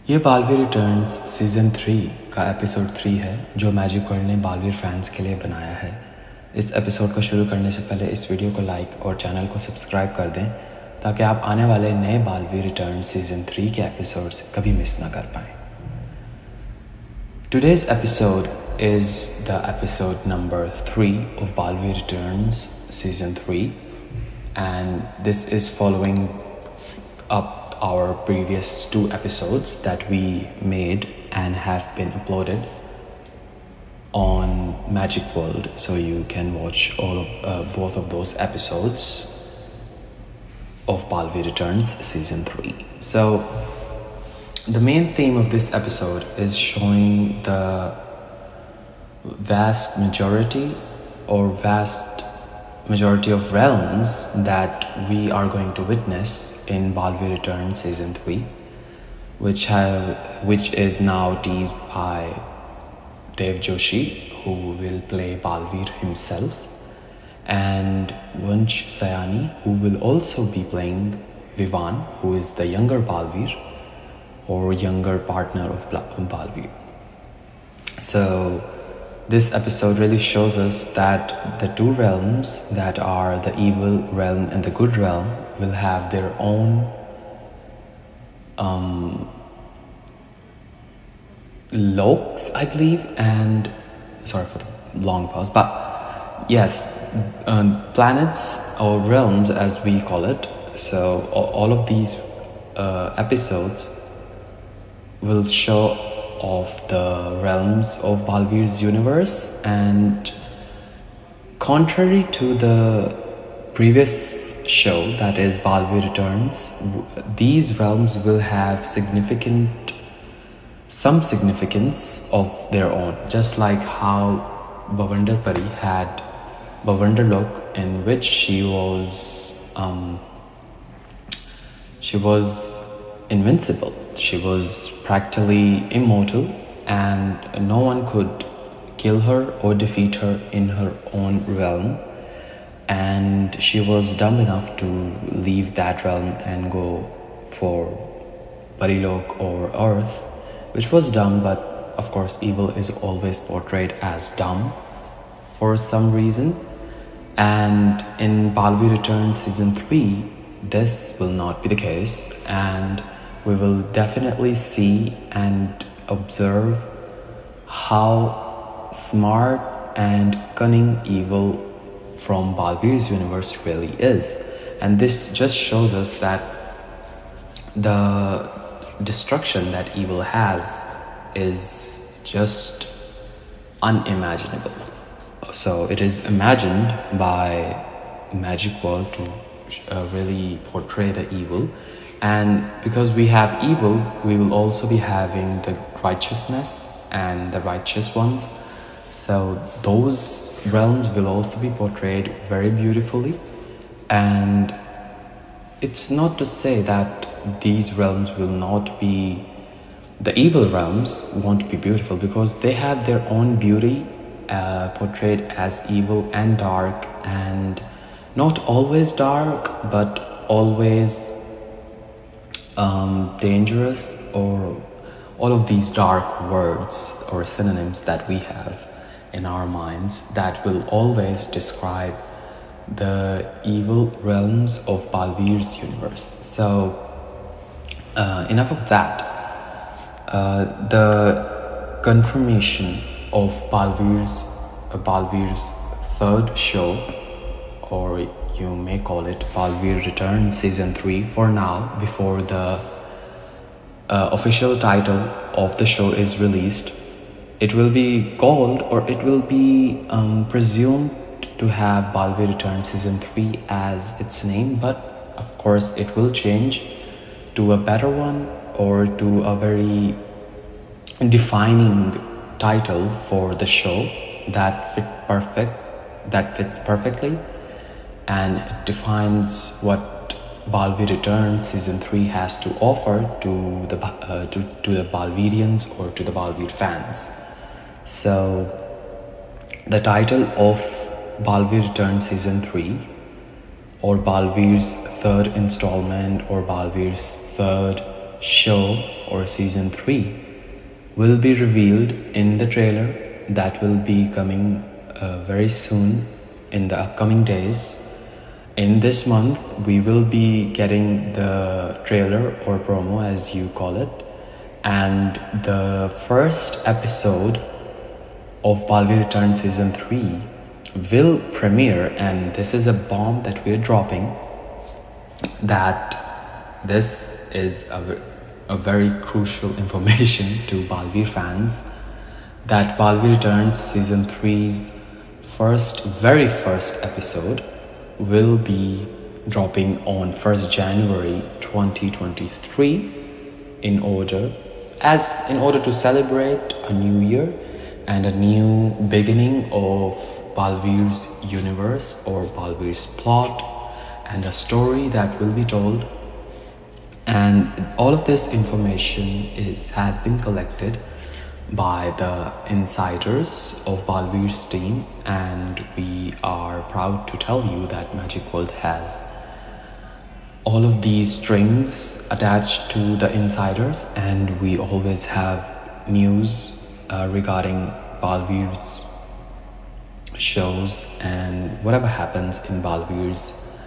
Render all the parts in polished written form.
ये Baalveer returns season 3 का episode 3 है जो मैजिक वर्ल्ड ने बालवीर फैंस के लिए बनाया है। इस एपिसोड को शुरू करने से पहले इस वीडियो को लाइक और चैनल को सब्सक्राइब कर दें ताकि आप आने वाले नए बालवीर रिटर्न सीज़न 3 के एपिसोड्स कभी मिस ना कर पाएँ। Today's episode is the episode number 3 of Balveer Returns season 3, and this is following up our previous 2 episodes that we made and have been uploaded on Magic World, so you can watch both of those episodes of Balveer Returns season 3. So the main theme of this episode is showing the vast majority of realms that we are going to witness in Balveer Return Season 3, which is now teased by Dev Joshi, who will play Balveer himself, and Vansh Sayani, who will also be playing Vivan, who is the younger Balveer or younger partner of Balveer. So this episode really shows us that the two realms, that are the evil realm and the good realm, will have their own loks, I believe, and sorry for the long pause, but yes, planets or realms as we call it. So all of these episodes will show of the realms of Balveer's universe, and contrary to the previous show, that is Balveer Returns, these realms will have some significance of their own, just like how Bhavandar Pari had Bhavandar Lok, in which she was invincible. She was practically immortal, and no one could kill her or defeat her in her own realm. And she was dumb enough to leave that realm and go for Parilok or Earth, which was dumb, but of course evil is always portrayed as dumb for some reason. And in Balveer Returns Season 3, this will not be the case, and we will definitely see and observe how smart and cunning evil from Balveer's universe really is. And this just shows us that the destruction that evil has is just unimaginable. So it is imagined by Magic World to really portray the evil. And because we have evil, we will also be having the righteousness and the righteous ones. So those realms will also be portrayed very beautifully. And it's not to say that these realms will not be, the evil realms won't be beautiful, because they have their own beauty, portrayed as evil and dark, and not always dark, but always dangerous, or all of these dark words or synonyms that we have in our minds that will always describe the evil realms of Balveer's universe. So enough of that. The confirmation of Balveer's third show, or you may call it Balveer Return Season 3 for now, before the official title of the show is released. It will be called, or it will be presumed to have Balveer Return Season 3 as its name, but of course it will change to a better one, or to a very defining title for the show that fits perfectly, and it defines what Balveer Returns Season 3 has to offer to the Balveerians, or to the Balveer fans. So the title of Balveer Returns Season 3, or Balveer's third installment, or Balveer's third show or season 3 will be revealed in the trailer that will be coming very soon in the upcoming days. In this month, we will be getting the trailer or promo, as you call it, and the first episode of Balvi Returns Season 3 will premiere, and this is a bomb that we're dropping, that this is a very crucial information to Balvir fans, that Balvi Returns Season 3's very first episode will be dropping on 1st January 2023 in order to celebrate a new year and a new beginning of Balvir's universe or Balvir's plot and a story that will be told. And all of this information has been collected by the insiders of Balvir's team, and we are proud to tell you that Magic World has all of these strings attached to the insiders, and we always have news regarding Balvir's shows and whatever happens in Balvir's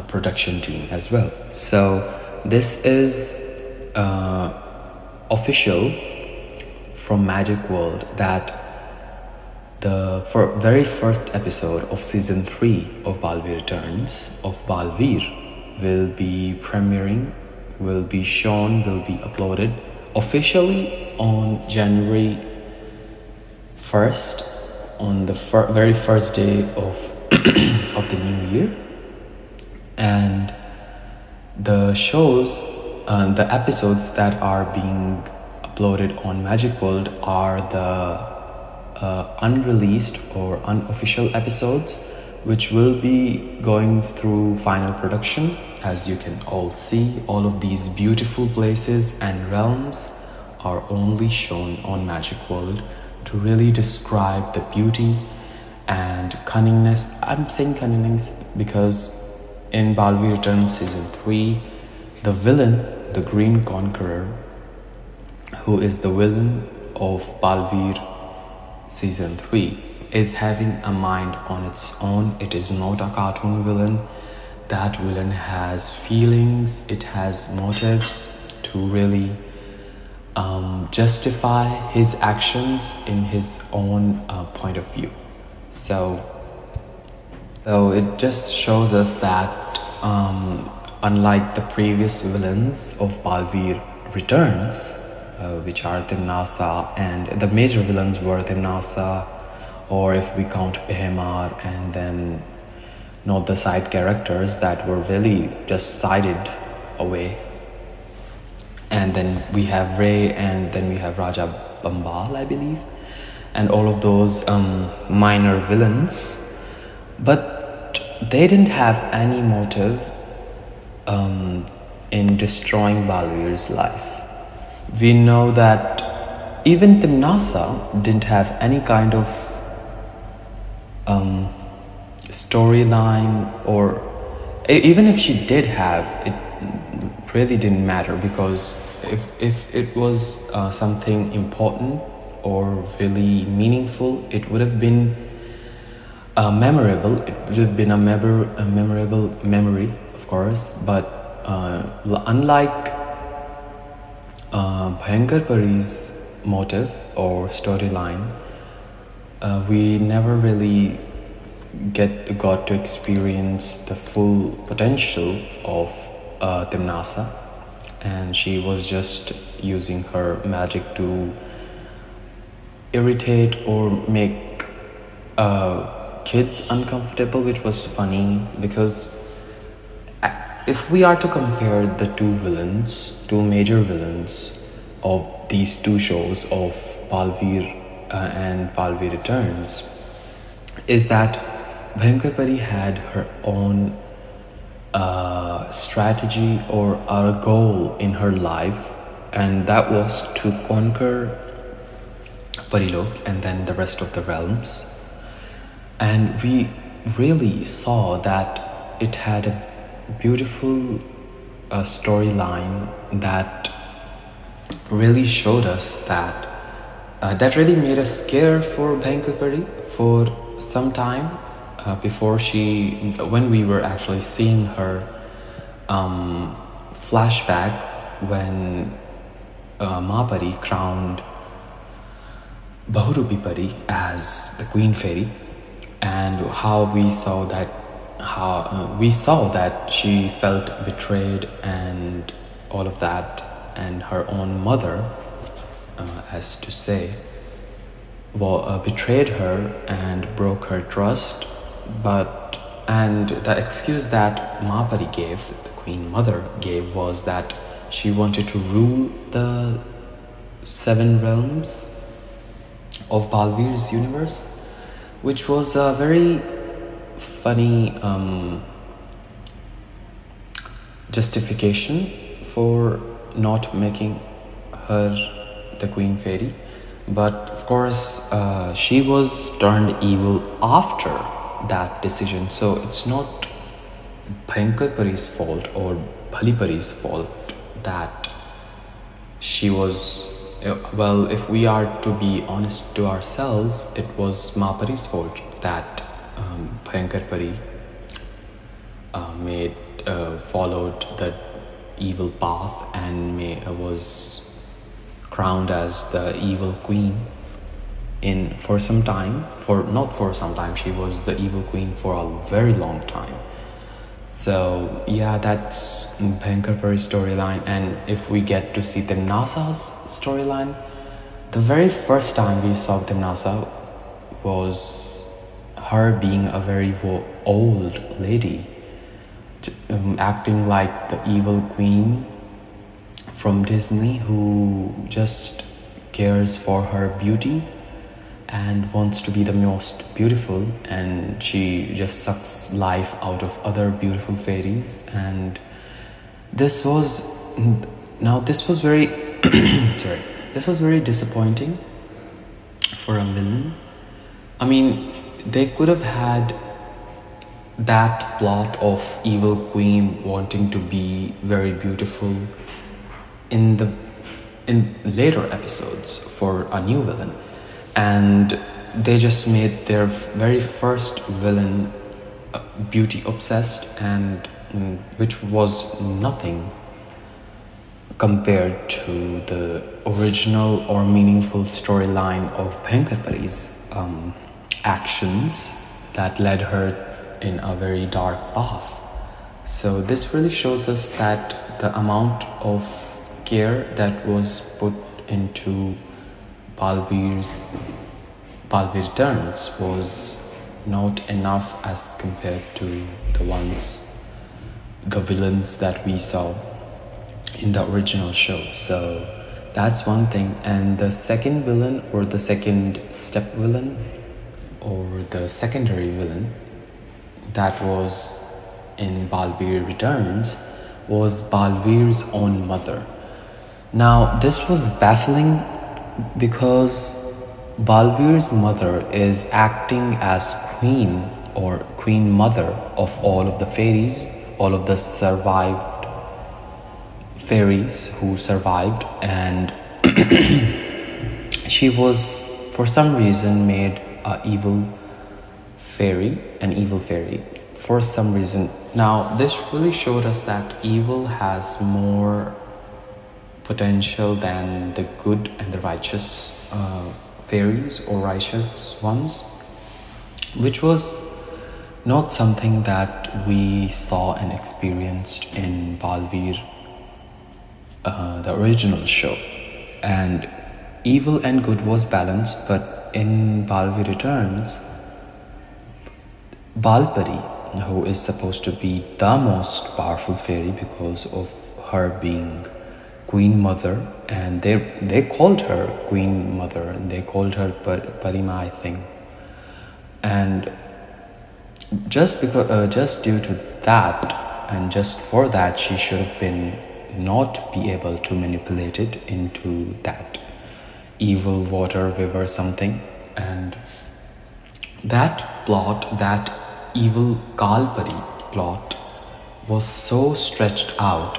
production team as well. So this is official from Magic World that the very first episode of season 3 of Balvir Returns of Balvir will be premiering, will be shown, will be uploaded officially on January 1st, on the very first day of of the new year. And the shows, the episodes that are being uploaded on Magic World are the unreleased or unofficial episodes, which will be going through final production. As you can all see, all of these beautiful places and realms are only shown on Magic World to really describe the beauty and cunningness. I'm saying cunningness because in Balvi Returns Season 3, the villain, the Green Conqueror, who is the villain of Balvir Season 3, is having a mind on its own. It is not a cartoon villain. That villain has feelings, it has motives to really justify his actions in his own point of view. So it just shows us that unlike the previous villains of Balvir Returns, which are Timnasa, and the major villains were Timnasa, or if we count Behemar, and then not the side characters that were really just sided away. And then we have Ray, and then we have Raja Bambal, I believe, and all of those minor villains. But they didn't have any motive in destroying Balvir's life. We know that even Timnasa didn't have any kind of storyline, or even if she did have, it really didn't matter, because if it was something important or really meaningful, it would have been memorable. It would have been a memorable memory, of course. But unlike Bhayankar Pari's motive or storyline, we never really got to experience the full potential of Timnasa, and she was just using her magic to irritate or make kids uncomfortable, which was funny, because if we are to compare the two major villains of these two shows of Balvir and Balvir Returns, is that Bhayankar Pari had her own strategy or a goal in her life, and that was to conquer Parilok and then the rest of the realms. And we really saw that it had a beautiful storyline that really showed us that that really made us care for Bhankapari for some time before when we were actually seeing her flashback when Mahapari crowned Bahurupi Pari as the Queen Fairy, and how we saw that she felt betrayed and all of that, and her own mother, as to say, betrayed her and broke her trust. And the excuse that Mahapari gave, the Queen Mother gave, was that she wanted to rule the 7 realms of Balvir's universe, which was a very funny justification for not making her the Queen Fairy. But of course, she was turned evil after that decision, so it's not Bhankapari's fault or Bhalipari's fault that she was. Well, if we are to be honest to ourselves, it was Mahapari's fault that Bhankapari followed the evil path and was crowned as the evil queen for some time. She was the evil queen for a very long time. So yeah, that's Bhankapari's storyline. And if we get to see Timnasa's storyline, the very first time we saw Timnasa was her being a very old lady, acting like the evil queen from Disney who just cares for her beauty and wants to be the most beautiful, and she just sucks life out of other beautiful fairies. And this was very sorry, this was very disappointing for a villain. I mean, they could have had that plot of evil queen wanting to be very beautiful in later episodes for a new villain, and they just made their very first villain beauty obsessed, and which was nothing compared to the original or meaningful storyline of Bhankapari's actions that led her in a very dark path. So this really shows us that the amount of care that was put into Balvir Returns was not enough as compared to the villains that we saw in the original show. So that's one thing. And the second villain, or the second step villain, or the secondary villain that was in Balvir Returns was Balvir's own mother. Now this was baffling because Balvir's mother is acting as queen or queen mother of all of the fairies, all of the survived fairies who survived, and she was for some reason made an evil fairy for some reason. Now this really showed us that evil has more potential than the good and the righteous fairies or righteous ones, which was not something that we saw and experienced in Balvir, the original show. And evil and good was balanced, but in Balvir Returns, Balpari, who is supposed to be the most powerful fairy because of her being Queen Mother, and they called her Queen Mother, and they called her Parima, I think. And just due to that, and just for that, she should have been not be able to manipulate it into that evil water river something. And that plot, that evil Kalpari plot, was so stretched out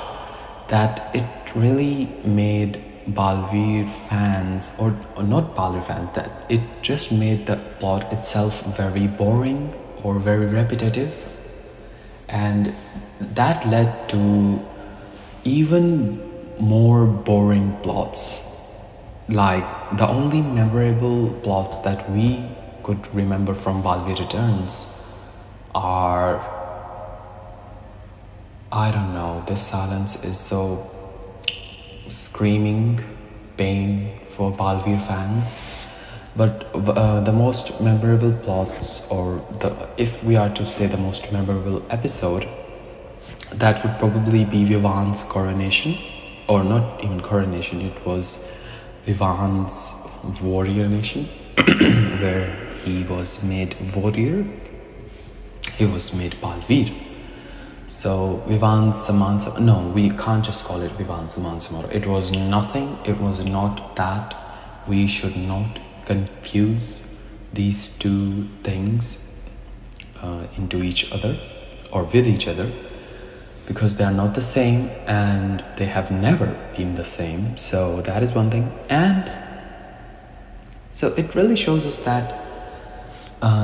that it really made Balveer fans, or not Balveer fans, that it just made the plot itself very boring or very repetitive, and that led to even more boring plots. Like, the only memorable plots that we could remember from Balveer Returns are, I don't know, this silence is so screaming pain for Balveer fans. But the most memorable plots, or if we are to say the most memorable episode, that would probably be Vivan's coronation, or not even coronation, it was Vivan's warrior nation, where he was made warrior, he was made Balveer. So Vivan Saman, no, we can't just call it Vivan Saman Samaro. It was nothing, it was not that. We should not confuse these two things into each other or with each other, because they are not the same and they have never been the same. So that is one thing. And so it really shows us that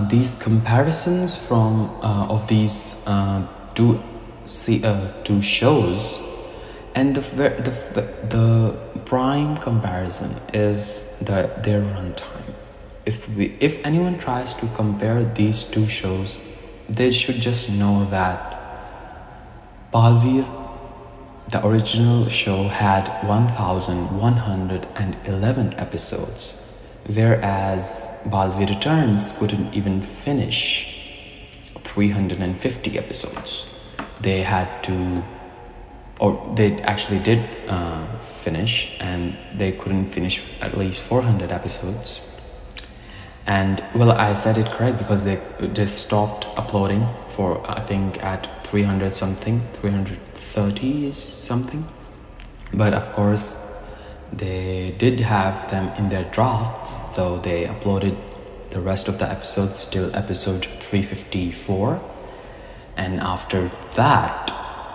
these comparisons from of these two shows, and the prime comparison is their runtime. If anyone tries to compare these two shows, they should just know that Balveer, the original show, had 1,111 episodes, whereas Balveer Returns couldn't even finish 350 episodes. They had to, or they actually did finish, and they couldn't finish at least 400 episodes. And well, I said it correct, because they just stopped uploading for, I think, at 300 something, 330 something. But of course, they did have them in their drafts, so they uploaded the rest of the episodes till episode 354. And after that,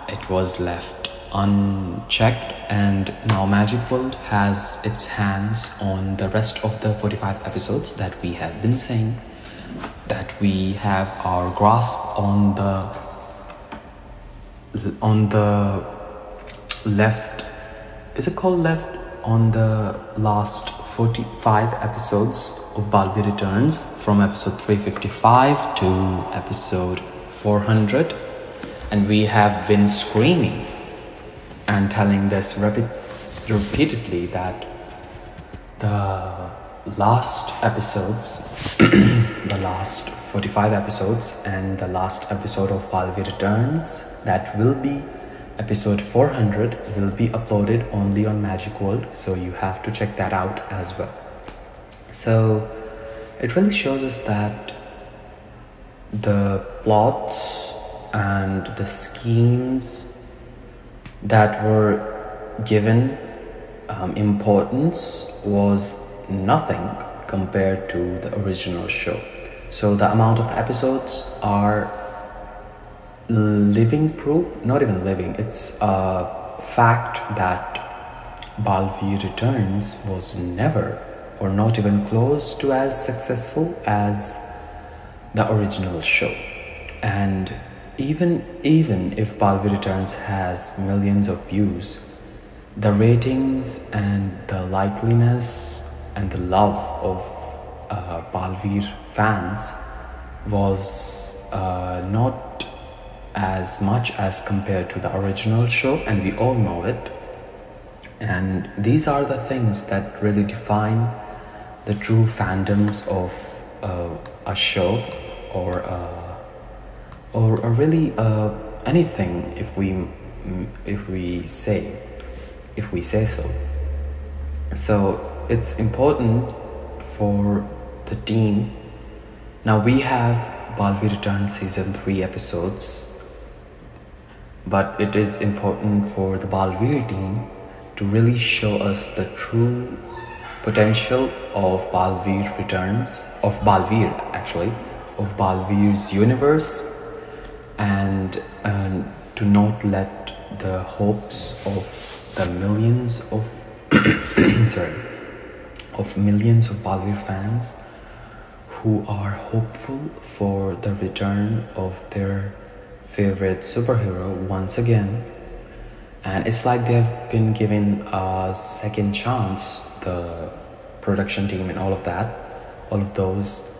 it was left unchecked, and now Magic World has its hands on the rest of the 45 episodes that we have been saying, that we have our grasp on the left, is it called left, on the last 45 episodes of Balveer Returns, from episode 355 to episode 400. And we have been screaming and telling this repeatedly that the last episodes, the last 45 episodes, and the last episode of Balveer Returns, that will be episode 400, will be uploaded only on Magic World, so you have to check that out as well. So it really shows us that the plots and the schemes that were given importance was nothing compared to the original show. So the amount of episodes are living proof, not even living, it's a fact that Balveer Returns was never, or not even close to, as successful as the original show. And even if Balveer Returns has millions of views, the ratings and the likeliness and the love of Balveer fans was not as much as compared to the original show, and we all know it. And these are the things that really define the true fandoms of a show, or really anything, if we say so. So it's important for the team. Now we have Balveer Returns season 3 episodes, but it is important for the Balveer team to really show us the true potential of Balveer Returns, of Balveer's universe, and to not let the hopes of the millions of sorry, of millions of Balvir fans who are hopeful for the return of their favorite superhero once again. And it's like they've been given a second chance, the production team and all of that, all of those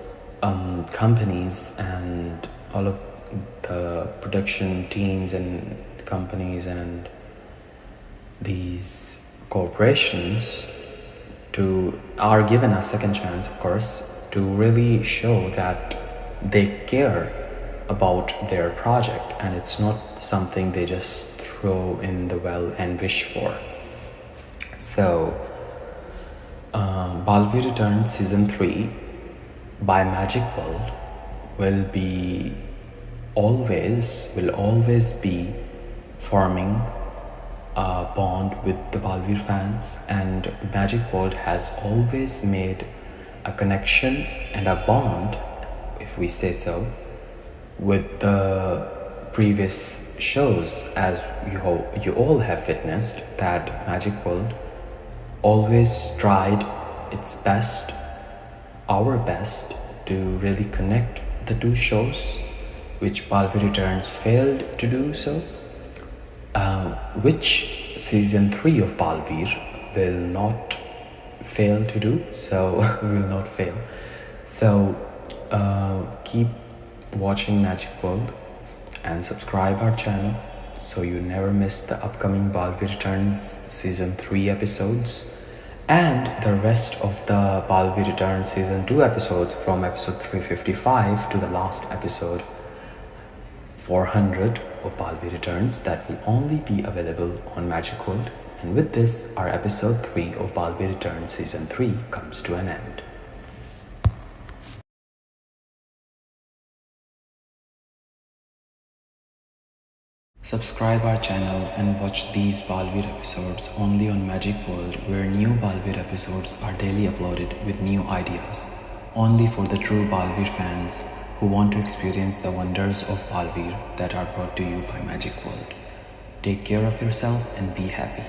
companies and all of the production teams and companies and these corporations to are given a second chance, of course, to really show that they care about their project and it's not something they just throw in the well and wish for. So Balvi Returns Season 3 by Magic World will always be forming a bond with the Balvir fans, and Magic World has always made a connection and a bond, if we say so, with the previous shows, as you all have witnessed that Magic World always tried its best, our best, to really connect the two shows, which Balvi Returns failed to do so, which season 3 of Balvir will not fail to do, so will not fail. So keep watching Magic World and subscribe our channel so you never miss the upcoming Balvi Returns Season 3 episodes and the rest of the Balvi Returns Season 2 episodes from episode 355 to the last episode 400 of Balvi Returns that will only be available on Magic World. And with this, our episode 3 of Balvi Returns Season 3 comes to an end. Subscribe our channel and watch these Balvir episodes only on Magic World, where new Balvir episodes are daily uploaded with new ideas, only for the true Balvir fans who want to experience the wonders of Balvir that are brought to you by Magic World. Take care of yourself and be happy.